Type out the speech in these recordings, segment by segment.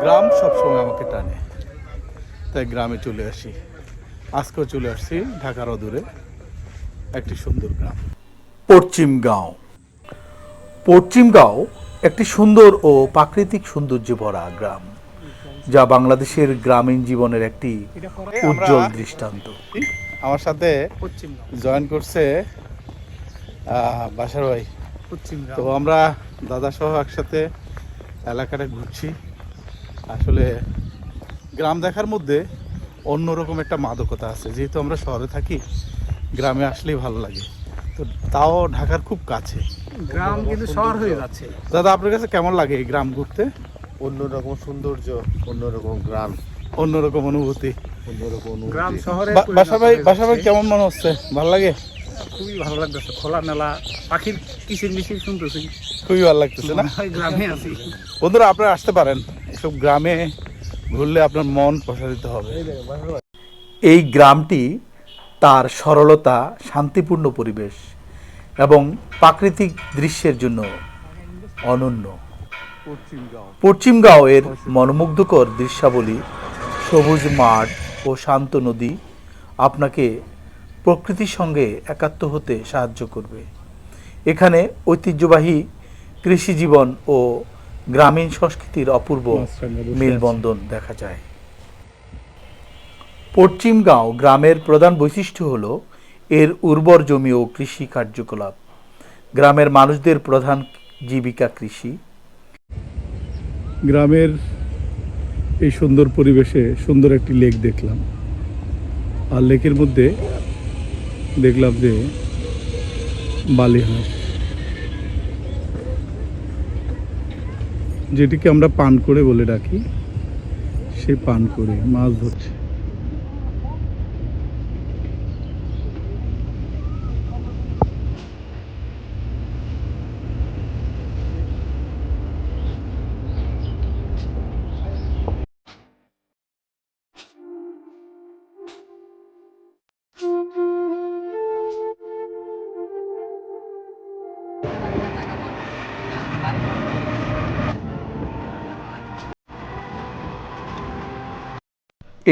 গ্রাম সবসময় আমাকে টানে, তাই গ্রামে চলে আসি। আজকেও চলে আসছি ঢাকার অদূরে একটি সুন্দর গ্রাম, পশ্চিমগাঁও। পশ্চিমগাঁও একটি সুন্দর ও প্রাকৃতিক সৌন্দর্যে ভরা গ্রাম, যা বাংলাদেশের গ্রামীণ জীবনের একটি উজ্জ্বল দৃষ্টান্ত। আমার সাথে জয়েন করছে বাসার ভাই। তো আমরা দাদা সহ একসাথে এলাকাটা ঘুরছি। আসলে গ্রাম দেখার মধ্যে অন্যরকম একটা মাদকতা আছে। যেহেতু আমরা শহরে থাকি, গ্রামে আসলেই ভালো লাগে। তো তাও ঢাকার খুব কাছে, গ্রাম কিন্তু শহর হয়ে যাচ্ছে। দাদা আপনার কাছে কেমন লাগে এই গ্রাম ঘুরতে? অন্যরকম সৌন্দর্য, অন্যরকম গ্রাম, অন্যরকম অনুভূতি। গ্রাম শহরে বাসা ভাই কেমন মনে হচ্ছে? ভালো লাগে? খুবই ভালো লাগতেছে, খোলা মেলা, পাখির কিচির মিচির শুনতেছি, খুবই ভালো লাগতেছে না? গ্রামে আছি। বন্ধুরা আপনারা আসতে পারেন, এসব গ্রামে ঘুরলে আপনার মন প্রসারিত হবে। এই গ্রামটি তার সরলতা, শান্তিপূর্ণ পরিবেশ এবং প্রাকৃতিক দৃশ্যের জন্য অনন্য। পশ্চিমগাঁওয়ের মনোমুগ্ধকর দৃশ্যাবলী, সবুজ মাঠ ও শান্ত নদী আপনাকে প্রকৃতির সঙ্গে একাত্ম হতে সাহায্য করবে। এখানে ঐতিহ্যবাহী কৃষিজীবন ও গ্রামীণ সংস্কৃতির অপূর্ব মেলবন্ধন দেখা যায়। পশ্চিমগাঁও গ্রামের প্রধান বৈশিষ্ট্য হল এর উর্বর জমি ও কৃষি কার্যকলাপ। গ্রামের মানুষদের প্রধান জীবিকা কৃষি। গ্রামের এই সুন্দর পরিবেশে সুন্দর একটি লেক দেখলাম, আর লেকের মধ্যে দেখলাম যে বালি হাঁস, যেটিকে আমরা পান করে বলে ডাকি, সে পান করে মাছ ধরছে।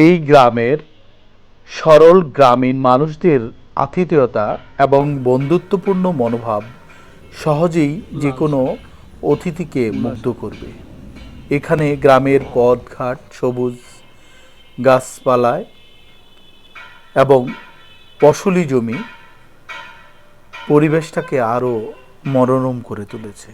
এই গ্রামের সরল গ্রামীণ মানুষদের আতিথেয়তা এবং বন্ধুত্বপূর্ণ মনোভাব সহজেই যে কোনো অতিথিকে মুগ্ধ করবে। এখানে গ্রামের পথঘাট, সবুজ গাছপালায় এবং ফসলি জমি পরিবেশটাকে আরও মনোরম করে তুলেছে।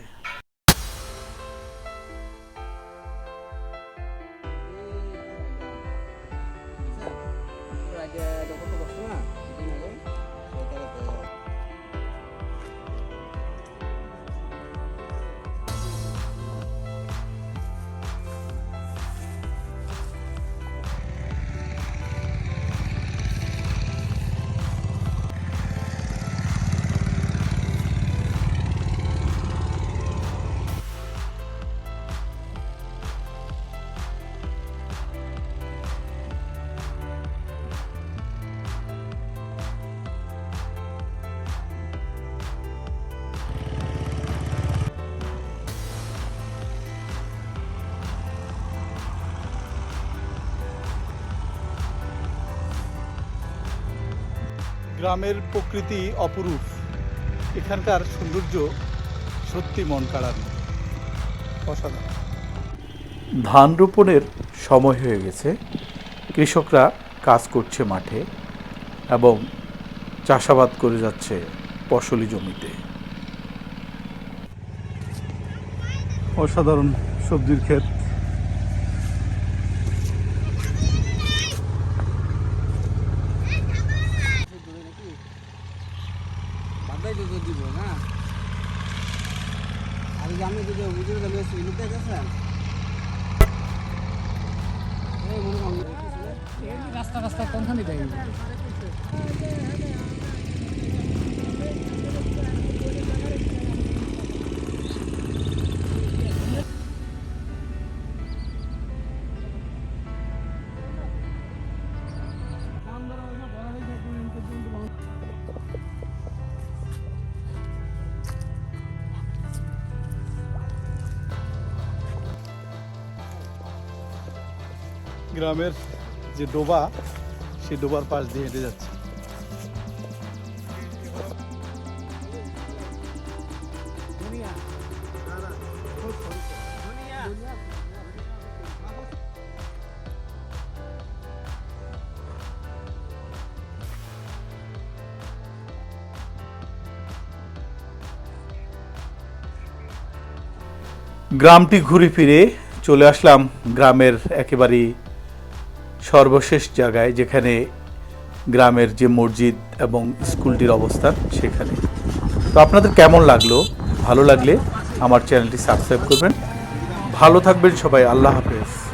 গ্রামের প্রকৃতি অপরূপ, এখানকার সৌন্দর্য সত্যি মন কাড়ানো, অসাধারণ। ধান রোপণের সময় হয়ে গেছে, কৃষকরা কাজ করছে মাঠে এবং চাষাবাদ করে যাচ্ছে ফসলি জমিতে। অসাধারণ সবজির ক্ষেত। দিব না আর আমি যদি বুঝে গেলে সুবিধা গেছেন রাস্তা রাস্তা কোনখানে দেয় গ্রামের যে ডোবা সেই ডোবার পাশ দিয়ে হেঁটে যাচ্ছি। গ্রামটি ঘুরে ফিরে চলে আসলাম গ্রামের একেবারেই সর্বশেষ জায়গায়, যেখানে গ্রামের যে মসজিদ এবং স্কুলটির অবস্থান সেখানে। তো আপনাদের কেমন লাগলো? ভালো লাগলে আমার চ্যানেলটি সাবস্ক্রাইব করবেন। ভালো থাকবেন সবাই। আল্লাহ হাফেজ।